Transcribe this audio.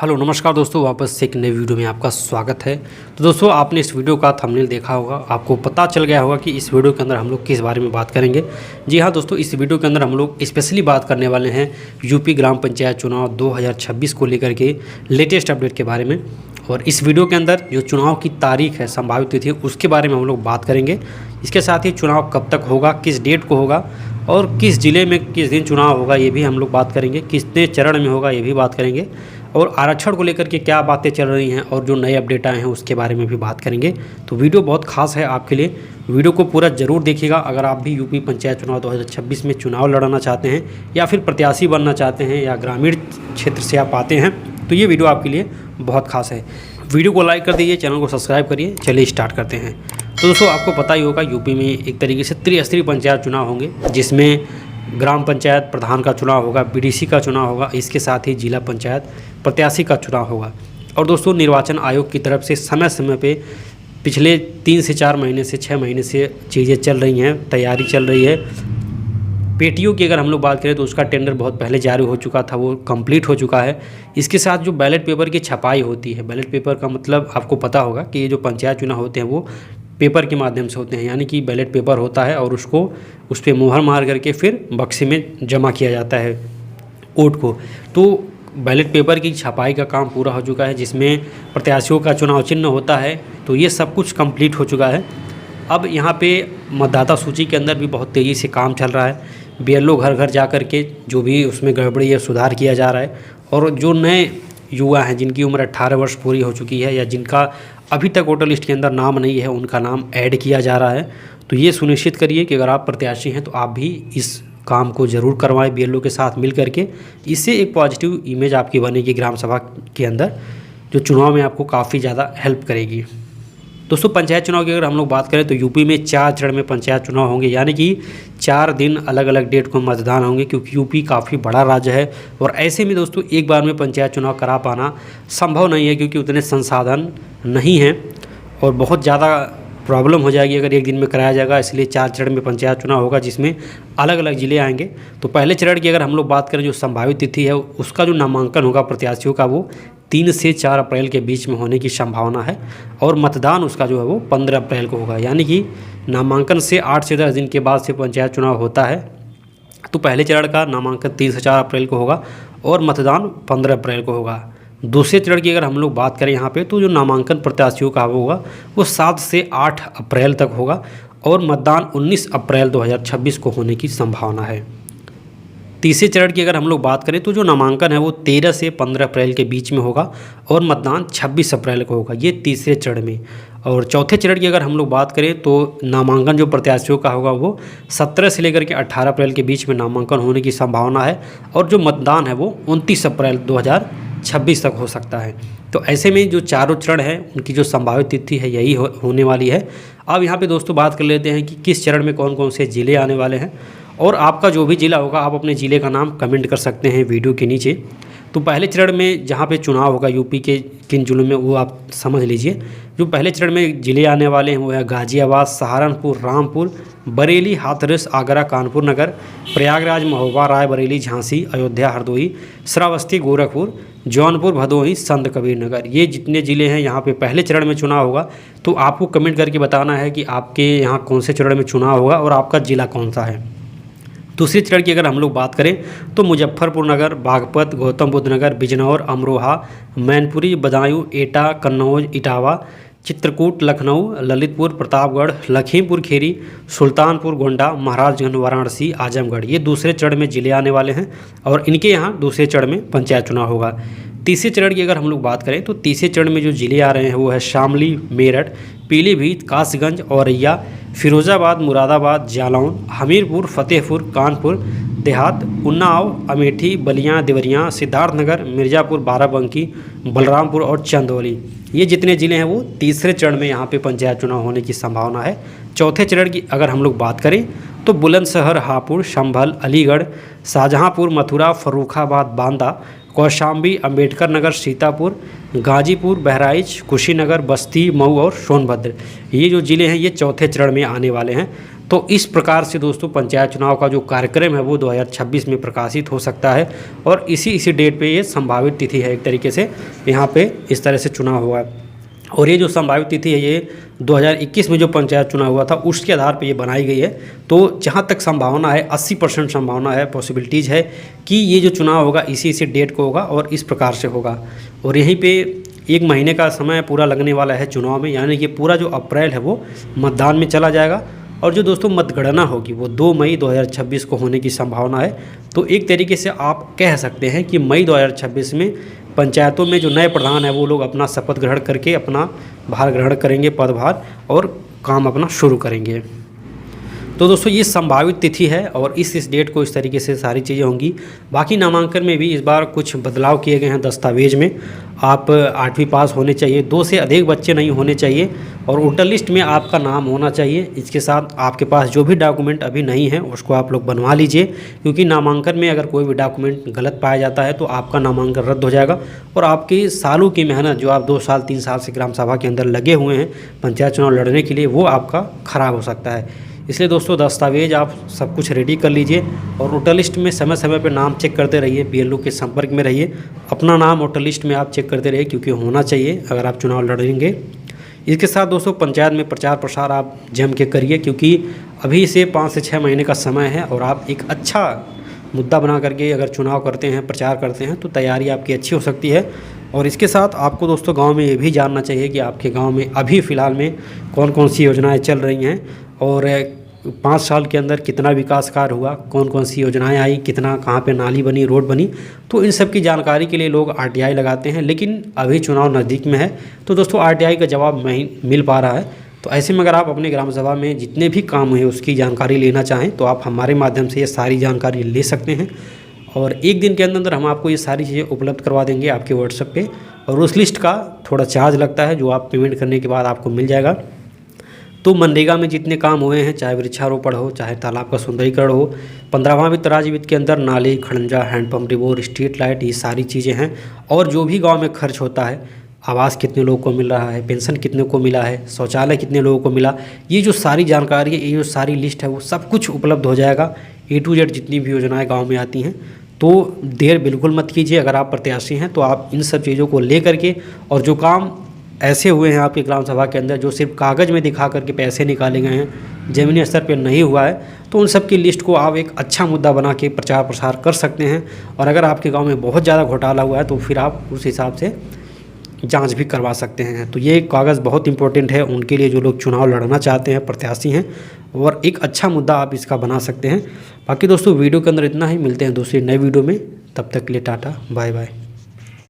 Hello नमस्कार दोस्तों, वापस से एक नई वीडियो में आपका स्वागत है। तो दोस्तों, आपने इस वीडियो का थंबनेल देखा होगा, आपको पता चल गया होगा कि इस वीडियो के अंदर हम लोग किस बारे में बात करेंगे। जी हाँ दोस्तों, इस वीडियो के अंदर हम लोग स्पेशली बात करने वाले हैं यूपी ग्राम पंचायत चुनाव 2026 को लेकर के लेटेस्ट अपडेट के बारे में। और इस वीडियो के अंदर जो चुनाव की तारीख है, संभावित तिथि, उसके बारे में हम लोग बात करेंगे। इसके साथ ही चुनाव कब तक होगा, किस डेट को होगा और किस ज़िले में किस दिन चुनाव होगा, ये भी हम लोग बात करेंगे। कितने चरण में होगा, ये भी बात करेंगे। और आरक्षण को लेकर के क्या बातें चल रही हैं और जो नए अपडेट आए हैं उसके बारे में भी बात करेंगे। तो वीडियो बहुत खास है आपके लिए, वीडियो को पूरा ज़रूर देखिएगा। अगर आप भी यूपी पंचायत चुनाव 2026 में चुनाव लड़ना चाहते हैं या फिर प्रत्याशी बनना चाहते हैं या ग्रामीण क्षेत्र से आप आते हैं, तो ये वीडियो आपके लिए बहुत खास है। वीडियो को लाइक कर दीजिए, चैनल को सब्सक्राइब करिए। चलिए स्टार्ट करते हैं। तो दोस्तों, आपको पता ही होगा यूपी में एक तरीके से त्रिस्तरीय पंचायत चुनाव होंगे, जिसमें ग्राम पंचायत प्रधान का चुनाव होगा, बीडीसी का चुनाव होगा, इसके साथ ही जिला पंचायत प्रत्याशी का चुनाव होगा। और दोस्तों, निर्वाचन आयोग की तरफ से समय समय पे पिछले 3 से 4 महीने से 6 महीने से चीज़ें चल रही हैं, तैयारी चल रही है। पेटियों की अगर हम लोग बात करें तो उसका टेंडर बहुत पहले जारी हो चुका था, वो कंप्लीट हो चुका है। इसके साथ जो बैलेट पेपर की छपाई होती है, बैलेट पेपर का मतलब आपको पता होगा कि ये जो पंचायत चुनाव होते हैं वो पेपर के माध्यम से होते हैं, यानी कि बैलेट पेपर होता है और उसको उस पर मुहर मार करके फिर बक्से में जमा किया जाता है वोट को। तो बैलेट पेपर की छपाई का काम पूरा हो चुका है, जिसमें प्रत्याशियों का चुनाव चिन्ह होता है। तो ये सब कुछ कंप्लीट हो चुका है। अब यहाँ पे मतदाता सूची के अंदर भी बहुत तेज़ी से काम चल रहा है। बीएलओ घर घर जा कर के जो भी उसमें गड़बड़ी है सुधार किया जा रहा है। और जो नए युवा हैं जिनकी उम्र 18 वर्ष पूरी हो चुकी है या जिनका अभी तक वोटर लिस्ट के अंदर नाम नहीं है, उनका नाम ऐड किया जा रहा है। तो ये सुनिश्चित करिए कि अगर आप प्रत्याशी हैं तो आप भी इस काम को ज़रूर करवाएं बीएलओ के साथ मिल करके। इससे एक पॉजिटिव इमेज आपकी बनेगी ग्राम सभा के अंदर, जो चुनाव में आपको काफ़ी ज़्यादा हेल्प करेगी। दोस्तों, पंचायत चुनाव की अगर हम लोग बात करें तो यूपी में 4 चरण में पंचायत चुनाव होंगे, यानी कि 4 दिन अलग अलग डेट को मतदान होंगे, क्योंकि यूपी काफ़ी बड़ा राज्य है। और ऐसे में दोस्तों, एक बार में पंचायत चुनाव करा पाना संभव नहीं है, क्योंकि उतने संसाधन नहीं हैं और बहुत ज़्यादा प्रॉब्लम हो जाएगी अगर एक दिन में कराया जाएगा। इसलिए 4 चरण में पंचायत चुनाव होगा, जिसमें अलग अलग ज़िले आएंगे। तो पहले चरण की अगर हम लोग बात करें, जो संभावित तिथि है उसका जो नामांकन होगा प्रत्याशियों का, वो 3 से 4 अप्रैल के बीच में होने की संभावना है। और मतदान उसका जो है वो 15 अप्रैल को होगा, यानी कि नामांकन से 8 से 10 दिन के बाद से पंचायत चुनाव होता है। तो पहले चरण का नामांकन 3 से 4 अप्रैल को होगा और मतदान 15 अप्रैल को होगा। दूसरे चरण की अगर हम लोग बात करें यहाँ पे, तो जो नामांकन प्रत्याशियों का होगा वो 7 से 8 अप्रैल तक होगा और मतदान 19 अप्रैल 2026 को होने की संभावना है। तीसरे चरण की अगर हम लोग बात करें तो जो नामांकन है वो 13 से 15 अप्रैल के बीच में होगा और मतदान 26 अप्रैल को होगा, ये तीसरे चरण में। और चौथे चरण की अगर हम लोग बात करें तो नामांकन जो प्रत्याशियों का होगा वो 17 से लेकर के 18 अप्रैल के बीच में नामांकन होने की संभावना है और जो मतदान है वो 29 अप्रैल 2026 तक हो सकता है। तो ऐसे में जो चारों चरण हैं उनकी जो संभावित तिथि है यही होने वाली है। अब यहाँ पे दोस्तों बात कर लेते हैं कि किस चरण में कौन कौन से ज़िले आने वाले हैं। और आपका जो भी ज़िला होगा, आप अपने ज़िले का नाम कमेंट कर सकते हैं वीडियो के नीचे। तो पहले चरण में जहाँ पे चुनाव होगा यूपी के किन जिलों में, वो आप समझ लीजिए। जो पहले चरण में ज़िले आने वाले हैं वो है गाज़ियाबाद, सहारनपुर, रामपुर, बरेली, हाथरस, आगरा, कानपुर नगर, प्रयागराज, महोबा, रायबरेली, झांसी, अयोध्या, हरदोई, श्रावस्ती, गोरखपुर, जौनपुर, भदोही, संत कबीर नगर। ये जितने ज़िले हैं यहाँ पे पहले चरण में चुनाव होगा। तो आपको कमेंट करके बताना है कि आपके यहाँ कौन से चरण में चुनाव होगा और आपका ज़िला कौन सा है। दूसरे चरण की अगर हम लोग बात करें तो मुजफ्फरपुर नगर, बागपत, गौतम बुद्ध नगर, बिजनौर, अमरोहा, मैनपुरी, बदायूं, एटा, कन्नौज, इटावा, चित्रकूट, लखनऊ, ललितपुर, प्रतापगढ़, लखीमपुर खीरी, सुल्तानपुर, गोंडा, महाराजगंज, वाराणसी, आजमगढ़, ये दूसरे चरण में ज़िले आने वाले हैं और इनके यहाँ दूसरे चरण में पंचायत चुनाव होगा। तीसरे चरण की अगर हम लोग बात करें तो तीसरे चरण में जो ज़िले आ रहे हैं वो है शामली, मेरठ, पीलीभीत, कासगंज, औरैया, फिरोज़ाबाद, मुरादाबाद, जालौन, हमीरपुर, फतेहपुर, कानपुर देहात, उन्नाव, अमेठी, बलिया, देवरिया, सिद्धार्थनगर, मिर्ज़ापुर, बाराबंकी, बलरामपुर और चंदौली। ये जितने ज़िले हैं वो तीसरे चरण में यहाँ पे पंचायत चुनाव होने की संभावना है। चौथे चरण की अगर हम लोग बात करें तो बुलंदशहर, हापुड़, संभल, अलीगढ़, शाहजहाँपुर, मथुरा, फर्रुखाबाद, बांदा, कौशाम्बी, अम्बेडकर नगर, सीतापुर, गाजीपुर, बहराइच, कुशीनगर, बस्ती, मऊ और सोनभद्र, ये जो ज़िले हैं ये चौथे चरण में आने वाले हैं। तो इस प्रकार से दोस्तों पंचायत चुनाव का जो कार्यक्रम है वो 2026 में प्रकाशित हो सकता है और इसी डेट पे ये संभावित तिथि है। एक तरीके से यहाँ पे इस तरह से चुनाव हुआ और ये जो संभावित तिथि है ये 2021 में जो पंचायत चुनाव हुआ था उसके आधार पे ये बनाई गई है। तो जहाँ तक संभावना है 80% संभावना है, पॉसिबिलिटीज़ है कि ये जो चुनाव होगा इसी डेट को होगा और इस प्रकार से होगा। और यहीं पे 1 महीने का समय पूरा लगने वाला है चुनाव में, यानी कि पूरा जो अप्रैल है वो मतदान में चला जाएगा और जो दोस्तों मतगणना होगी वो 2 मई 2026 को होने की संभावना है। तो एक तरीके से आप कह सकते हैं कि मई 2026 में पंचायतों में जो नए प्रधान हैं वो लोग अपना शपथ ग्रहण करके अपना भार ग्रहण करेंगे, पदभार, और काम अपना शुरू करेंगे। तो दोस्तों ये संभावित तिथि है और इस डेट को इस तरीके से सारी चीज़ें होंगी। बाकी नामांकन में भी इस बार कुछ बदलाव किए गए हैं दस्तावेज में। आप 8वीं पास होने चाहिए, 2 से अधिक बच्चे नहीं होने चाहिए और वोटर लिस्ट में आपका नाम होना चाहिए। इसके साथ आपके पास जो भी डॉक्यूमेंट अभी नहीं है उसको आप लोग बनवा लीजिए, क्योंकि नामांकन में अगर कोई भी डॉक्यूमेंट गलत पाया जाता है तो आपका नामांकन रद्द हो जाएगा और आपकी सालों की मेहनत जो आप 2 साल 3 साल से ग्राम सभा के अंदर लगे हुए हैं पंचायत चुनाव लड़ने के लिए वो आपका ख़राब हो सकता है। इसलिए दोस्तों दस्तावेज आप सब कुछ रेडी कर लीजिए और वोटर लिस्ट में समय समय पर नाम चेक करते रहिए, बीएलओ के संपर्क में रहिए, अपना नाम वोटर लिस्ट में आप चेक करते रहिए क्योंकि होना चाहिए अगर आप चुनाव लड़ेंगे। इसके साथ दोस्तों पंचायत में प्रचार प्रसार आप जम के करिए, क्योंकि अभी से 5 से 6 महीने का समय है और आप एक अच्छा मुद्दा बना करके अगर चुनाव करते हैं, प्रचार करते हैं तो तैयारी आपकी अच्छी हो सकती है। और इसके साथ आपको दोस्तों गांव में ये भी जानना चाहिए कि आपके गांव में अभी फ़िलहाल में कौन कौन सी योजनाएं चल रही हैं और 5 साल के अंदर कितना विकास कार्य हुआ, कौन कौन सी योजनाएं आई, कितना कहाँ पे नाली बनी, रोड बनी। तो इन सब की जानकारी के लिए लोग आरटीआई लगाते हैं, लेकिन अभी चुनाव नज़दीक में है तो दोस्तों आरटीआई का जवाब नहीं मिल पा रहा है। तो ऐसे में अगर आप अपने ग्राम सभा में जितने भी काम हुए उसकी जानकारी लेना चाहें तो आप हमारे माध्यम से ये सारी जानकारी ले सकते हैं और 1 दिन के अंदर हम आपको ये सारी चीज़ें उपलब्ध करवा देंगे आपके व्हाट्सएप पे। और उस लिस्ट का थोड़ा चार्ज लगता है जो आप पेमेंट करने के बाद आपको मिल जाएगा। तो मनरेगा में जितने काम हुए हैं, चाहे वृक्षारोपण हो, चाहे तालाब का सुंदरीकरण हो, 15वां वित्त राज्य वित्त के अंदर नाली, खड़ंजा, हैंडपम्प, रिबोर, स्ट्रीट लाइट, ये सारी चीज़ें हैं। और जो भी गांव में खर्च होता है, आवास कितने लोगों को मिल रहा है, पेंशन कितने को मिला है, शौचालय कितने लोगों को मिला, ये जो सारी जानकारी है, ये जो सारी लिस्ट है वो सब कुछ उपलब्ध हो जाएगा। A to Z जितनी भी योजनाएँ गाँव में आती हैं। तो देर बिल्कुल मत कीजिए, अगर आप प्रत्याशी हैं तो आप इन सब चीज़ों को ले करके, और जो काम ऐसे हुए हैं आपके ग्राम सभा के अंदर जो सिर्फ कागज़ में दिखा करके पैसे निकाले गए हैं, ज़मीनी स्तर पर नहीं हुआ है, तो उन सब की लिस्ट को आप एक अच्छा मुद्दा बना के प्रचार प्रसार कर सकते हैं। और अगर आपके गांव में बहुत ज़्यादा घोटाला हुआ है तो फिर आप उस हिसाब से जांच भी करवा सकते हैं। तो ये कागज़ बहुत इंपॉर्टेंट है उनके लिए जो लोग चुनाव लड़ना चाहते हैं, प्रत्याशी हैं, और एक अच्छा मुद्दा आप इसका बना सकते हैं। बाकी दोस्तों वीडियो के अंदर इतना ही, मिलते हैं दूसरी नई वीडियो में, तब तक के लिए टाटा बाय बाय।